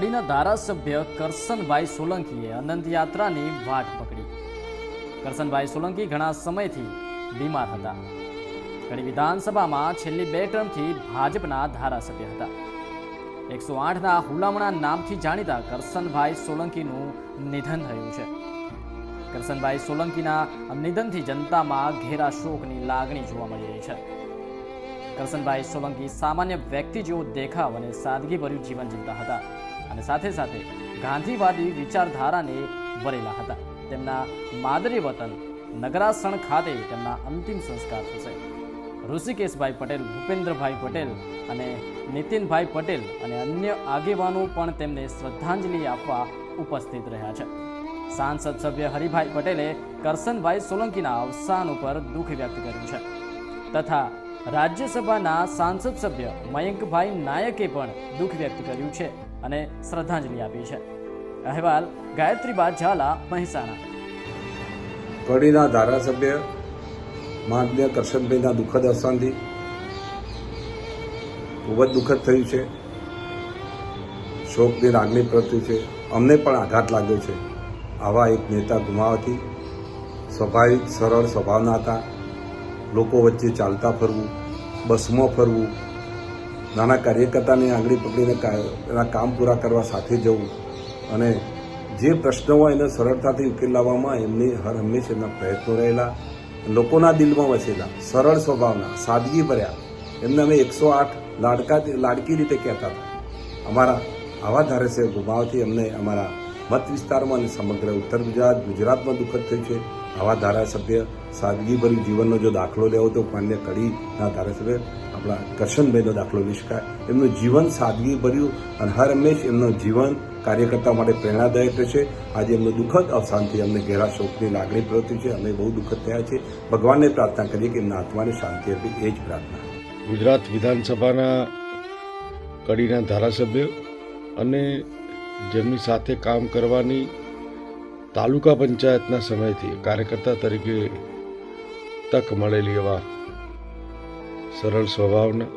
કડીના ધારાસભ્ય કરશનભાઈ સોલંકીએ અનંત યાત્રાની વાટ પકડી। કરશનભાઈ સોલંકી ઘણા સમયથી બીમાર હતા। કડી વિધાનસભામાં છેલ્લી 2 ટર્મથી ભાજપના ધારાસભ્ય હતા। 108ના હુલામણા નામથી જાણીતા કરશનભાઈ સોલંકીનું નિધન થયું છે। કરશનભાઈ સોલંકીના નિધનથી જનતામાં ઘેરા શોકની લાગણી જોવા મળી રહી છે। કરશનભાઈ સોલંકી સામાન્ય વ્યક્તિ જેવો દેખાવ અને સાદગીભર્યું જીવન જીવતા હતા અને સાથે સાથે ગાંધીવાદી વિચારધારાને વરેલા હતા। તેમના માદરી વતન નગરાસણ ખાતે તેમના અંતિમ સંસ્કાર થશે। ઋષિકેશભાઈ પટેલ, ભૂપેન્દ્રભાઈ પટેલ અને નીતિનભાઈ પટેલ અને અન્ય આગેવાનો પણ તેમને શ્રદ્ધાંજલિ આપવા ઉપસ્થિત રહ્યા છે। સાંસદ સભ્ય હરિભાઈ પટેલે કરશનભાઈ સોલંકીના અવસાન ઉપર દુઃખ વ્યક્ત કર્યું છે તથા રાજ્યસભાના સાંસદ સભ્ય મયંકભાઈ નાયકે પણ દુઃખ વ્યક્ત કર્યું છે અને શ્રદ્ધાંજલિ આપી છે। અહેવાલ ગાયત્રીબા ઝાલા, મહેસાણા। કડીના ધારાસભ્ય માનનીય કરશનભાઈના દુઃખદ અવસાનથી ખૂબ જ દુઃખદ થયું છે। શોકની લાગણી પ્રગટી છે। અમને પણ આઘાત લાગ્યો છે। આવા એક નેતા ગુમાવવાથી સ્વાભાવિક સરળ સ્વભાવના હતા। લોકો વચ્ચે ચાલતા ફરવું, બસમાં ફરવું, નાના કાર્યકર્તાને આંગળી પકડીને એના કામ પૂરા કરવા સાથે જવું અને જે પ્રશ્નો હોય એને સરળતાથી ઉકેલ લાવવામાં એમની હંમેશા એમના પ્રયત્નો રહેલા। લોકોના દિલમાં વસેલા, સરળ સ્વભાવના, સાદગી ભર્યા એમને અમે 108 લાડકી રીતે કહેતા હતા। અમારા આવા ધારાસભ્ય ગુમાવવાથી અમને અમારા મત વિસ્તારમાં અને સમગ્ર ઉત્તર ગુજરાતમાં દુઃખદ થયું છે। આવા ધારાસભ્ય સાદગીભર્યું જીવનનો જો દાખલો લેવો તો માન્ય કડીના ધારાસભ્ય આપણા કરશનભાઈનો દાખલો લઈ શકાય। એમનું જીવન સાદગીભર્યું અને હર હંમેશ એમનું જીવન કાર્યકર્તા માટે પ્રેરણાદાયક રહેશે। આજે એમનું દુઃખદ અવસાનથી અમને ઘેરા શોકની લાગણી પ્રવર્તી છે। અમે બહુ દુઃખદ થયા છે। ભગવાનને પ્રાર્થના કરીએ કે એમના આત્માને શાંતિ આપે, એ જ પ્રાર્થના। ગુજરાત વિધાનસભાના કડીના ધારાસભ્ય અને જેમની સાથે કામ કરવાની તાલુકા પંચાયતના સમયથી કાર્યકર્તા તરીકે તક મળેલી એવા સરળ સ્વભાવના,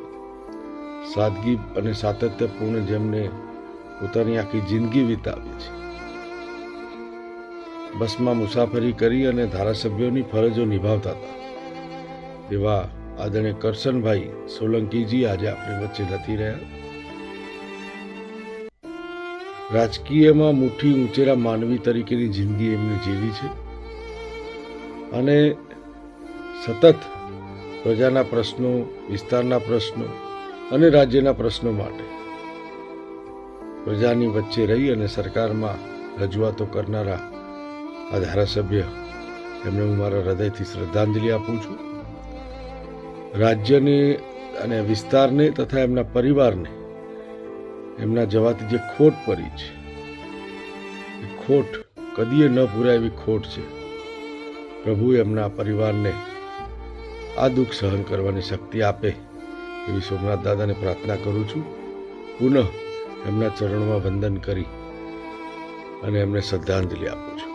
સાદગી અને સાતત્યપૂર્ણ જેમને પોતાની આખી જિંદગી વિતાવી છે। બસમાં મુસાફરી કરી અને ધારાસભ્યોની ફરજો નિભાવતા હતા એવા આદરણીય કરશનભાઈ સોલંકીજી આજે આપણી વચ્ચે નથી રહ્યા। રાજકીયમાં મુઠ્ઠી ઊંચેરા માનવી તરીકેની જિંદગી એમને જીવી છે અને સતત પ્રજાના પ્રશ્નો, વિસ્તારના પ્રશ્નો અને રાજ્યના પ્રશ્નો માટે પ્રજાની વચ્ચે રહી અને સરકારમાં રજૂઆતો કરનારા આ ધારાસભ્ય એમને હું મારા હૃદયથી શ્રદ્ધાંજલિ આપું છું। રાજ્યને અને વિસ્તારને તથા એમના પરિવારને એમના જવાથી જે ખોટ પડી છે એ ખોટ કદીએ ન પૂરાય એવી ખોટ છે। પ્રભુ એમના પરિવારને આ દુઃખ સહન કરવાની શક્તિ આપે એવી સોમનાથ દાદાને પ્રાર્થના કરું છું। પુનઃ એમના ચરણોમાં વંદન કરી અને એમને શ્રદ્ધાંજલિ આપું છું।